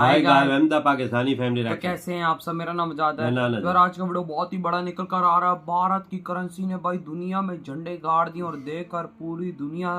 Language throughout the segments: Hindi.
Hi guys, the Pakistani family तो रखते हैं। कैसे हैं आप सब। मेरा नाम आजाद है। ना, ना, यार आज का वीडियो बहुत ही बड़ा निकल कर आ रहा है। भारत की करेंसी ने भाई दुनिया में झंडे गाड़ दिए और देखकर पूरी दुनिया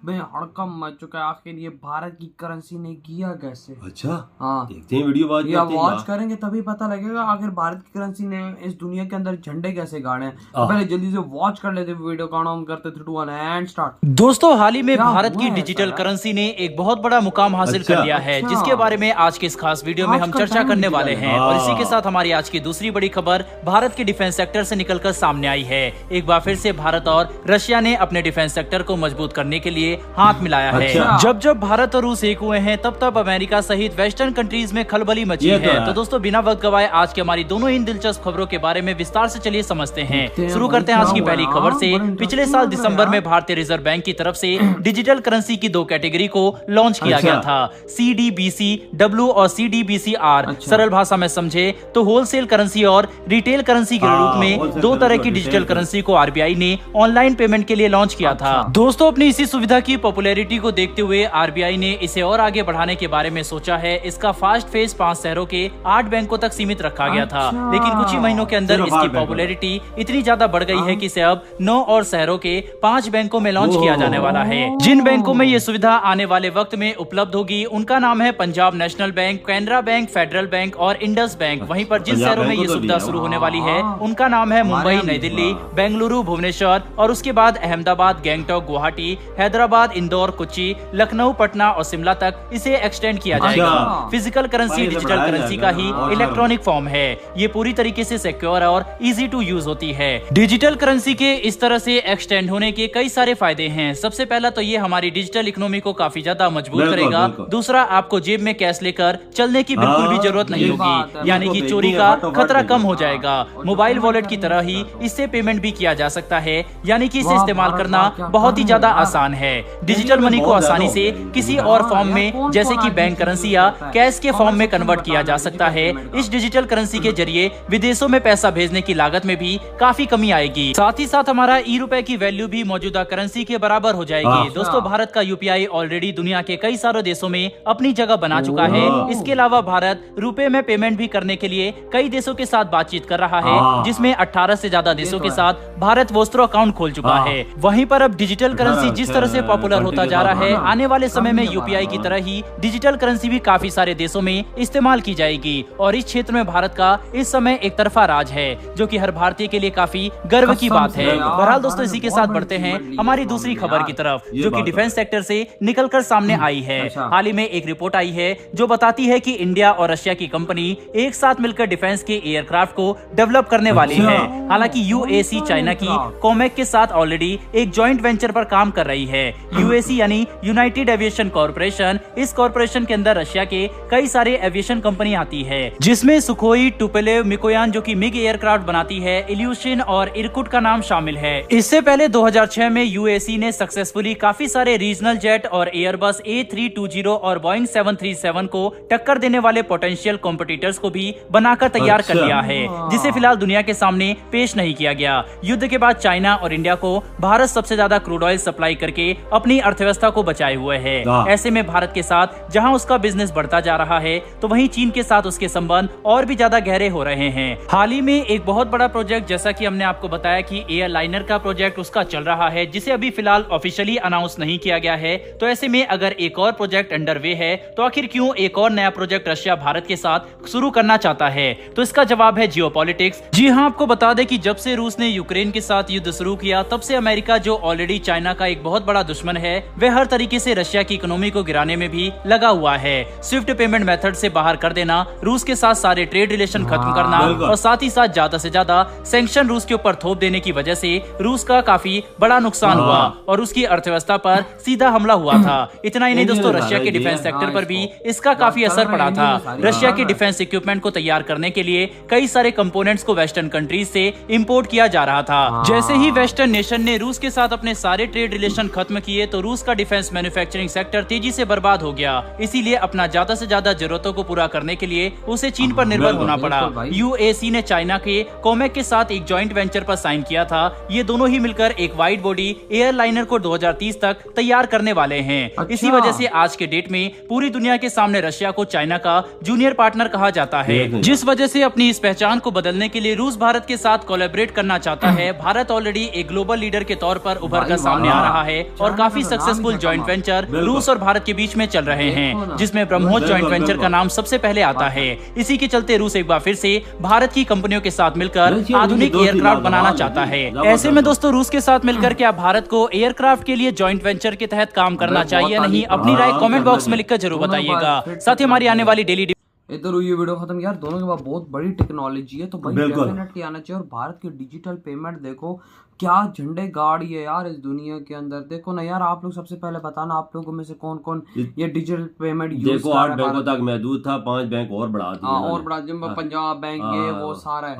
में हड़कंप मच चुका है। आखिर ये भारत की करेंसी ने किया कैसे। अच्छा, हाँ, देखते हैं वीडियो बाद ये वॉच करेंगे तभी पता लगेगा आखिर भारत की करेंसी ने इस दुनिया के अंदर झंडे कैसे गाड़े हैं। तो पहले जल्दी से वॉच कर लेते वीडियो का ऑन करते 3, 2, 1 एंड स्टार्ट। दोस्तों, हाल ही में भारत की हुआ है डिजिटल ऐसा? करेंसी ने एक बहुत बड़ा मुकाम हासिल कर लिया है, जिसके बारे में आज के इस खास वीडियो में हम चर्चा करने वाले हैं। और इसी के साथ हमारी आज की दूसरी बड़ी खबर भारत के डिफेंस सेक्टर से निकलकर सामने आई है। एक बार फिर से भारत और रशिया ने अपने डिफेंस सेक्टर को मजबूत करने के लिए हाथ मिलाया है। जब जब भारत और रूस एक हुए हैं, तब तब अमेरिका सहित वेस्टर्न कंट्रीज में खलबली मची है। तो दोस्तों, बिना वक्त गवाए आज की हमारी दोनों इन दिलचस्प खबरों के बारे में विस्तार से चलिए समझते हैं। शुरू करते हैं आज की पहली खबर से। पिछले साल दिसंबर में भारतीय रिजर्व बैंक की तरफ से डिजिटल करेंसी की 2 कैटेगरी को लॉन्च किया गया था, CDBC W और CDBC R। सरल भाषा में समझे तो होलसेल करेंसी और रिटेल करेंसी के रूप में 2 तरह की डिजिटल करेंसी को RBI ने ऑनलाइन पेमेंट के लिए लॉन्च किया था। दोस्तों, अपनी इसी सुविधा की पॉपुलैरिटी को देखते हुए RBI ने इसे और आगे बढ़ाने के बारे में सोचा है। इसका फास्ट फेज 5 शहरों के 8 बैंकों तक सीमित रखा गया था, लेकिन कुछ ही महीनों के अंदर इसकी पॉपुलैरिटी इतनी ज्यादा बढ़ गई है कि इसे अब 9 और शहरों के 5 बैंकों में लॉन्च किया जाने वाला है। जिन बैंकों में ये सुविधा आने वाले वक्त में उपलब्ध होगी उनका नाम है Punjab national bank, Canara bank, federal bank और इंडस बैंक। वहीं पर जिन शहरों में ये सुविधा शुरू होने वाली है उनका नाम है मुंबई, नई दिल्ली, बेंगलुरु, भुवनेश्वर और उसके बाद अहमदाबाद, गैंगटॉक, गुवाहाटी, हैदराबाद, इंदौर, कोच्चि, लखनऊ, पटना और शिमला तक इसे एक्सटेंड किया जाएगा। फिजिकल करेंसी डिजिटल करेंसी का ही इलेक्ट्रॉनिक फॉर्म है। ये पूरी तरीके से सिक्योर और इजी टू यूज होती है। डिजिटल करेंसी के इस तरह से एक्सटेंड होने के कई सारे फायदे हैं। सबसे पहला तो ये हमारी डिजिटल इकोनॉमी को काफी ज्यादा मजबूत करेगा। दूसरा, आपको जेब में कैश लेकर चलने की बिल्कुल भी जरूरत नहीं होगी, यानी कि चोरी का खतरा कम हो जाएगा। मोबाइल वॉलेट की तरह ही इससे पेमेंट भी किया जा सकता है, यानी कि इसे इस्तेमाल करना बहुत ही ज्यादा आसान है। डिजिटल मनी को आसानी से किसी और फॉर्म में जैसे कि बैंक करेंसी या कैश के फॉर्म में कन्वर्ट किया जा सकता है। इस डिजिटल करेंसी के जरिए विदेशों में पैसा भेजने की लागत में भी काफी कमी आएगी। साथ ही साथ हमारा ₹रुपए की वैल्यू भी मौजूदा करेंसी के बराबर हो जाएगी। दोस्तों, भारत का UPI ऑलरेडी दुनिया के कई सारे देशों में अपनी जगह बना चुका है। इसके अलावा भारत रुपए में पेमेंट भी करने के लिए कई देशों के साथ बातचीत कर रहा है, जिसमें 18 से ज्यादा देशों के साथ भारत वोस्ट्रो अकाउंट खोल चुका है। वहीं पर अब डिजिटल करेंसी जिस तरह से पॉपुलर होता जा रहा है, आने वाले समय में UPI की तरह ही डिजिटल करेंसी भी काफी सारे देशों में इस्तेमाल की जाएगी। और इस क्षेत्र में भारत का इस समय एक तरफा राज है, जो कि हर भारतीय के लिए काफी गर्व की बात है। बहरहाल दोस्तों, इसी के साथ बढ़ते हैं हमारी दूसरी खबर की तरफ, जो कि डिफेंस सेक्टर से निकलकर सामने आई है। हाल ही में एक रिपोर्ट आई है जो बताती है कि इंडिया और रशिया की कंपनी एक साथ मिलकर डिफेंस के एयरक्राफ्ट को डेवलप करने वाली है। हालांकि UAC चाइना की कॉमेक के साथ ऑलरेडी एक जॉइंट वेंचर पर काम कर रही है। UAC यानी यूनाइटेड एविएशन कॉर्पोरेशन। इस कॉर्पोरेशन के अंदर रशिया के कई सारे एविएशन कंपनी आती है, जिसमें सुखोई, टुपोलेव, मिकोयान जो कि मिग एयरक्राफ्ट बनाती है, इल्यूशिन और इरकुट का नाम शामिल है। इससे पहले 2006 में UAC ने सक्सेसफुली काफी सारे रीजनल जेट और एयरबस A320 और बोइंग 737 को टक्कर देने वाले पोटेंशियल कॉम्पिटिटर्स को भी बनाकर तैयार कर लिया है, जिसे फिलहाल दुनिया के सामने पेश नहीं किया गया। युद्ध के बाद चाइना और इंडिया को भारत सबसे ज्यादा क्रूड ऑयल सप्लाई करके अपनी अर्थव्यवस्था को बचाए हुए है। ऐसे में भारत के साथ जहां उसका बिजनेस बढ़ता जा रहा है, तो वहीं चीन के साथ उसके संबंध और भी ज्यादा गहरे हो रहे हैं। हाल ही में एक बहुत बड़ा प्रोजेक्ट, जैसा कि हमने आपको बताया कि एयरलाइनर का प्रोजेक्ट उसका चल रहा है, जिसे अभी फिलहाल ऑफिशियली अनाउंस नहीं किया गया है। तो ऐसे में अगर एक और प्रोजेक्ट अंडर वे है, तो आखिर क्यों एक और नया प्रोजेक्ट रशिया भारत के साथ शुरू करना चाहता है? तो इसका जवाब है जियोपॉलिटिक्स। जी हाँ, आपको बता दें कि जब से रूस ने यूक्रेन के साथ युद्ध शुरू किया, तब से अमेरिका, जो ऑलरेडी चाइना का एक बहुत बड़ा दुश्मन है, वह हर तरीके से रशिया की इकोनॉमी को गिराने में भी लगा हुआ है। स्विफ्ट पेमेंट मेथड से बाहर कर देना, रूस के साथ सारे ट्रेड रिलेशन खत्म करना और साथ ही साथ ज्यादा से ज्यादा सैंक्शन रूस के ऊपर थोप देने की वजह से रूस का काफी बड़ा नुकसान हुआ और उसकी अर्थव्यवस्था पर सीधा हमला हुआ था। इतना ही नहीं दोस्तों, रशिया के डिफेंस सेक्टर पर भी इसका काफी असर पड़ा था। रशिया के डिफेंस इक्विपमेंट को तैयार करने के लिए कई सारे कंपोनेंट्स को वेस्टर्न कंट्रीज से इंपोर्ट किया जा रहा था। जैसे ही वेस्टर्न नेशन ने रूस के साथ अपने सारे ट्रेड रिलेशन खत्म किए तो रूस का डिफेंस मैन्युफैक्चरिंग सेक्टर तेजी से बर्बाद हो गया। इसीलिए अपना ज्यादा से ज्यादा जरूरतों को पूरा करने के लिए उसे चीन पर निर्भर होना पड़ा। यूएसी ने चाइना के कोमेक के साथ एक जॉइंट वेंचर पर साइन किया था। ये दोनों ही मिलकर एक वाइड बॉडी एयरलाइनर को 2030 तक तैयार करने वाले हैं। इसी वजह से आज के डेट में पूरी दुनिया के सामने रशिया को चाइना का जूनियर पार्टनर कहा जाता है, जिस वजह से अपनी इस पहचान को बदलने के लिए रूस भारत के साथ कोलैबोरेट करना चाहता है। भारत ऑलरेडी एक ग्लोबल लीडर के तौर पर उभर कर सामने आ रहा है और काफी सक्सेसफुल जॉइंट वेंचर रूस और भारत के बीच में चल रहे हैं, जिसमें ब्रह्मोस जॉइंट वेंचर का नाम सबसे पहले आता है। इसी के चलते रूस एक बार फिर से भारत की कंपनियों के साथ मिलकर आधुनिक एयरक्राफ्ट बनाना चाहता है। ऐसे में दोस्तों रूस के साथ मिलकर क्या भारत को एयरक्राफ्ट के लिए जॉइंट वेंचर के तहत काम करना चाहिए या नहीं? अपनी राय कमेंट बॉक्स में लिखकर जरूर बताइएगा। साथ ही हमारी आने वाली डेली इधर हुई ये वीडियो खत्म। यार दोनों के पास बहुत बड़ी टेक्नोलॉजी है, तो भाई डेफिनेटली आना चाहिए। और भारत के डिजिटल पेमेंट देखो क्या झंडे गाड़ी है यार इस दुनिया के अंदर। देखो ना यार, आप लोग सबसे पहले बताना आप लोगों में से कौन कौन ये डिजिटल पेमेंट यूज देखो 8 बैंकों तक महदूद था, 5 बैंक और बढ़ा दिए। और बढ़ा दिए, पंजाब बैंक ये वो सारा है।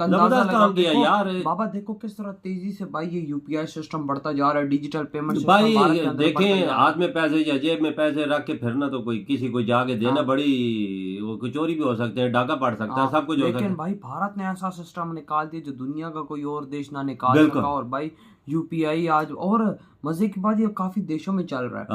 जबरदस्त काम किया यार बाबा। देखो किस तरह तेजी से भाई ये यूपीआई सिस्टम बढ़ता जा रहा है, डिजिटल पेमेंट भाई। देखें हाथ में पैसे या जेब में पैसे रख के फिरना तो कोई किसी को जाके देना बड़ी वो चोरी भी हो सकते हैं, डाका पड़ सकता है, सब कुछ हो सकता है। लेकिन भाई भारत ने ऐसा सिस्टम निकाल दिया जो दुनिया का कोई और देश ना निकाल सका। और भाई यूपीआई आज और मजे की बात ये काफी देशों में चल रहा है।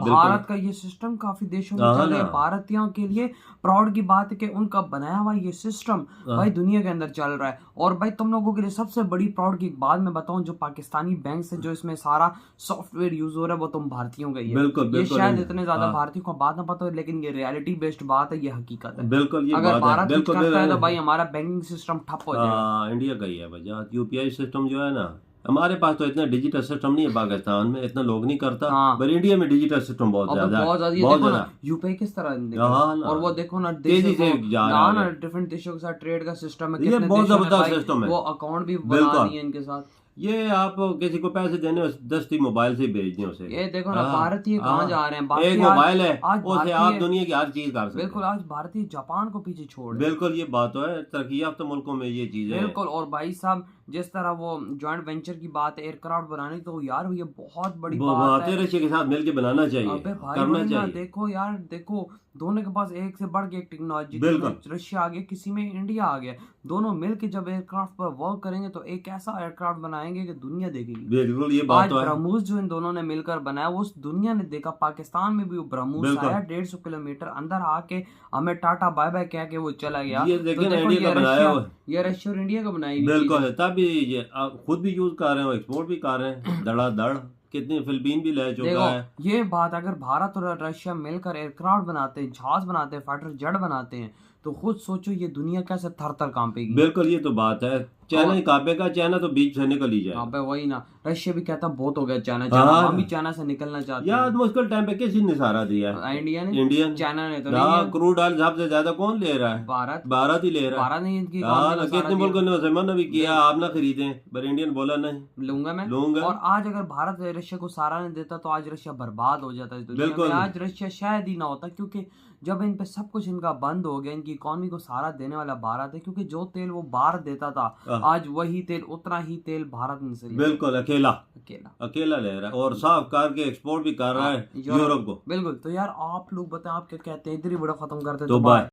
भारत का ये सिस्टम काफी देशों में चल रहा है। भारतीयों के लिए प्राउड की बात है कि उनका बनाया हुआ ये सिस्टम भाई दुनिया के अंदर चल रहा है। और भाई तुम लोगों के लिए सबसे बड़ी प्राउड की बात मैं बताऊं, जो पाकिस्तानी बैंक से जो इसमें सारा सॉफ्टवेयर यूज हो रहा है वो तुम भारतीयों का ही है। ये शायद इतने ज्यादा भारतीयों को बात ना पता हो, लेकिन ये रियलिटी बेस्ड बात है, ये हकीकत है। बिल्कुल अगर भारत कुछ करता है तो भाई हमारा बैंकिंग सिस्टम ठप हो जाएगा। इंडिया का ही है भाई। यूपीआई सिस्टम जो है ना, हमारे पास तो इतना डिजिटल सिस्टम नहीं है, पाकिस्तान में इतना लोग नहीं करता। पर इंडिया में डिजिटल सिस्टम बहुत ज्यादा है। यूपीआई किस तरह और वो देखो ना तेजी से जा रहा है। डिफरेंट देशों के साथ ट्रेड का सिस्टम है, ये बहुत जबरदस्त सिस्टम है। वो अकाउंट भी बना दिए इनके साथ। ये आप किसी को पैसे देने दस्ती मोबाइल से भेजने उसे। ये देखो ना भारतीय कहाँ जा रहे हैं। एक मोबाइल है उससे आप दुनिया की हर चीज कर सकते हैं। बिल्कुल, आज भारतीय जापान को पीछे छोड़। बिल्कुल ये बात तो है, तरक्की याफ्ता मुल्कों में ये चीज है। बिल्कुल। और भाई साहब जिस तरह वो जॉइंट वेंचर की बात है एयरक्राफ्ट बनाने की, तो यार ये बहुत बड़ी बात है। रशिया के साथ मिलके बनाना चाहिए, करना चाहिए। देखो यार, देखो दोनों के पास एक से बढ़ के एक टेक्नोलॉजी। रशिया आ गया, किसी में इंडिया आ गया, दोनों मिलके जब एयरक्राफ्ट पर वर्क करेंगे तो एक ऐसा एयरक्राफ्ट बनाएंगे कि दुनिया देखेगी। बिल्कुल ये बात तो है। ब्रह्मोस जो इन दोनों ने मिलकर बनाया वो दुनिया ने देखा। पाकिस्तान में भी वो ब्रह्मोस आया, 150 किलोमीटर अंदर आके हमें टाटा बाय बाय कह के वो चला गया। ये देखिए ना, इंडिया का बनाया हुआ, ये रशिया और इंडिया का बनाई। बिल्कुल, तभी ये खुद भी यूज कर रहे हैं, एक्सपोर्ट भी कर रहे हैं धड़ाधड़। कितनी फिलिपीन भी ले चुका है। ये बात अगर भारत और रशिया मिलकर एयरक्राफ्ट बनाते हैं, जहाज बनाते हैं, फाइटर जेट बनाते हैं, तो खुद सोचो ये दुनिया कैसे थर थर कांपेगी। बिल्कुल ये तो बात है। चाइना ही कांपेगा, चाइना तो बीच से निकल ही जाए। वही ना, रशिया भी कहता बहुत हो गया चाइना, हम भी चाइना से निकलना चाहते हैं। यार मुश्किल टाइम पे किसी ने सहारा दिया है? इंडिया ने। चाइना ने तो नहीं। क्रूड ऑयल सबसे ज्यादा कौन ले रहा है? भारत ही ले रहा है। भारत ने कितने मुल्कों ने उसे मना भी किया आप ना खरीदें, पर इंडियन बोला नहीं लूंगा मैं। और आज अगर भारत रशिया को सहारा नहीं देता तो आज रशिया बर्बाद हो जाता है। आज रशिया शायद ही ना होता, क्योंकि जब इन पे सब कुछ इनका बंद हो गया, इनकी इकोनॉमी को सहारा देने वाला भारत है। क्योंकि जो तेल वो बाहर देता था, आज वही तेल, उतना ही तेल भारत में से बिल्कुल अकेला ले रहा है और साफ करके एक्सपोर्ट भी कर रहा है यूरोप को। बिल्कुल। तो यार आप लोग बताएं आप क्या कहते हैं। इधर ही बड़ा खत्म करते हैं। तो बाय।